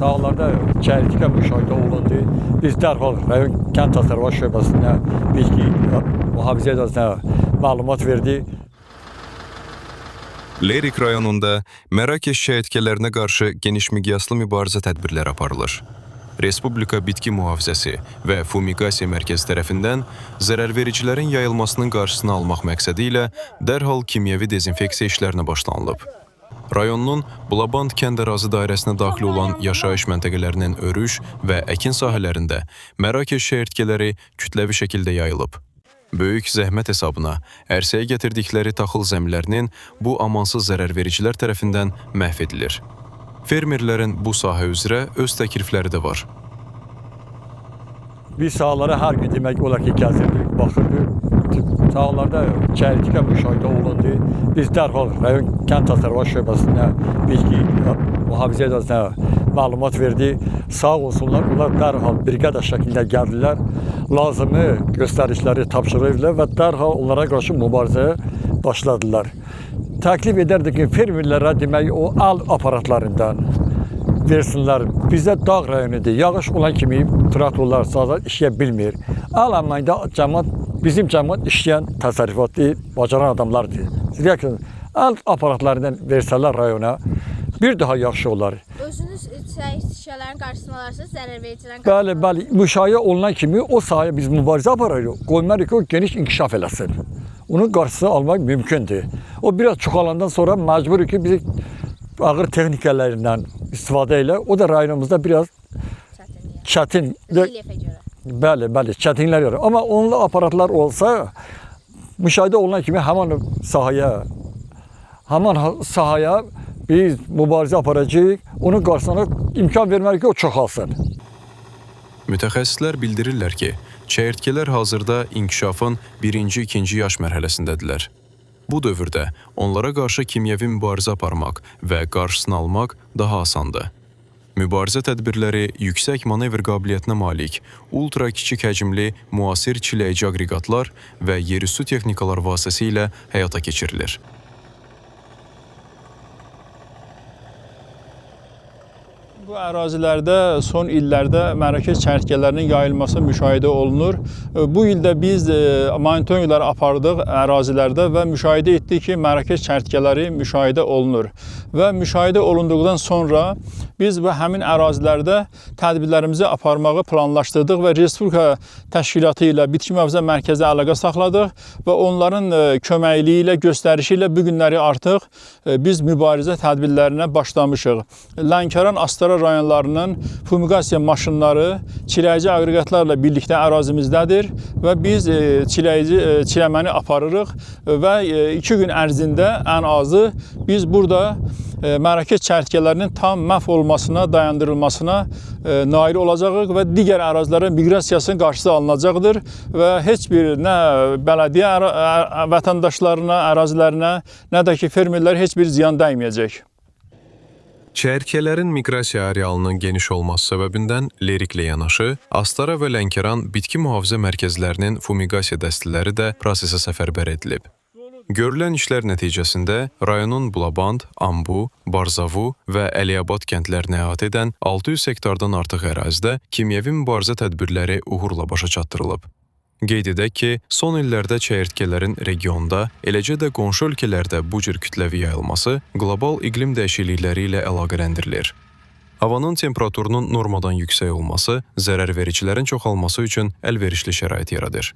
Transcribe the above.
Sağlarda çəyirtkə müşahidə olundu. Biz dərhal rayon kənd təsərrüfatı şöbəsinə bilgi mühafizə idarəsinə məlumat verdi. Lerik rayonunda Mərakeş çəyirtkələrinə qarşı geniş miqyaslı mübarizə tədbirləri aparılır. Respublika Bitki Mühafizəsi və Fumigasiya Mərkəzi tərəfindən zərərvericilərin yayılmasının qarşısını almaq məqsədi ilə dərhal kimyəvi dezinfeksiya işlərinə başlanılıb. Rayonun Bulaband kənd ərazi dairəsinə daxil olan yaşayış məntəqələrinin örüş və əkin sahələrində Mərakeş çəyirtkələri kütləvi şəkildə yayılıb. Böyük zəhmət hesabına ərsəyə gətirdikləri taxıl zəmilərinin bu amansız zərərvericilər tərəfindən məhv edilir. Fermerlərin bu sahə üzrə öz təklifləri də var. Biz sahalara hər gün demək olar ki, gəzirdik, baxırdıq. Sahalarda çəyirtkə müşahidə olundu. Biz dərhal rayon kənd təsərrüfatı şöbəsinə bilgi mühafizə idarəsinə məlumat verdi. Sağ olsunlar, onlar dərhal briqada şəklində gəldilər. Lazımi göstərişləri tapşırırlar və dərhal onlara qarşı mübarizəyə başladılar. Təklif edərdik ki, fermerlərə demək o əl aparatlarından versinlər. Bizdə dağ rayonudur. Yağış olan kimi traktorlar, sazlar işləyə bilmir. Əl əməyində bizim cəmiyyət işləyən təsərrüfatı bacaran adamlardır. Əl aparatlarından versələr rayona bir daha yaxşı olar. Özünüz çəyirtkələrin qarşısını alarsınız, zərərvericilərin qarşısını alarsınız. Bəli, müşahidə olunan kimi o sahəyə biz mübarizə aparırıq. Qoymalıyıq ki, o geniş inkişaf eləsin. Onun qarşısını almaq mümkündür. O biraz çoxalandan sonra məcburuq ki, biz ağır texnikələrindən istifadə ilə, o da rayonumuzda biraz çətin. Relyefə görə. Bəli, çətinlər yarar. Amma onunla aparatlar olsa, müşahidə olunan kimi həmin sahəyə biz mübarizə aparacağıq, onun qarşısına imkan verməliyik ki, o çoxalsın. Mütəxəssislər bildirirlər ki, çəyirtkələr hazırda inkişafın 1-2 yaş mərhələsindədirlər. Bu dövrdə onlara qarşı kimyəvi mübarizə aparmaq və qarşısını almaq daha asandır. Mübarizə tədbirləri yüksək manevr qabiliyyətinə malik, ultra kiçik həcmli, müasir çiləyici aqreqatlar və yerüstü texnikalar vasitəsilə həyata keçirilir. Bu ərazilərdə son illərdə Mərakeş çəyirtkələrinin yayılması müşahidə olunur. Bu ildə biz monitorinqlər apardıq ərazilərdə və müşahidə etdik ki, Mərakeş çəyirtkələri müşahidə olunur. Və müşahidə olunduqdan sonra biz bu həmin ərazilərdə tədbirlərimizi aparmağı planlaşdırdıq və Respublika Təşkilatı ilə Bitki Mühafizə Mərkəzi əlaqə saxladıq və onların köməkliyi ilə, göstərişi ilə bu günləri artıq biz mübarizə tədbirlərinə başlamışıq. Lənkəran, Astara rayonlarının fumigasiya maşınları çiləyici aqreqatlarla birlikdə ərazimizdədir və biz çiləməni aparırıq və 2 gün ərzində ən azı biz burada Mərakeş çəyirtkələrinin tam məhv olmasına, dayandırılmasına nail olacağıq və digər ərazilərə miqrasiyasının qarşısı alınacaqdır və heç bir nə bələdiyyə vətəndaşlarına, ərazilərinə, nə də ki, fermerlər heç bir ziyan dəyməyəcək. Çəyirtkələrin miqrasiya arealının geniş olması səbəbindən Leriklə yanaşı, Astara və Lənkəran bitki mühafizə mərkəzlərinin fumigasiya dəstələri də prosesə səfərbər edilib. Görülən işlər nəticəsində rayonun Bulaband, Ambu, Barzavu və Əliyabad kəndlərini əhatə edən 600 hektardan artıq ərazidə kimyəvi mübarizə tədbirləri uğurla başa çatdırılıb. Qeyd edək ki, son illərdə çəyirtkələrin regionda, eləcə də qonşu ölkələrdə bu cür kütləvi yayılması qlobal iqlim dəyişiklikləri ilə əlaqələndirilir. Havanın temperaturunun normadan yüksək olması zərərvericilərin çoxalması üçün əlverişli şərait yaradır.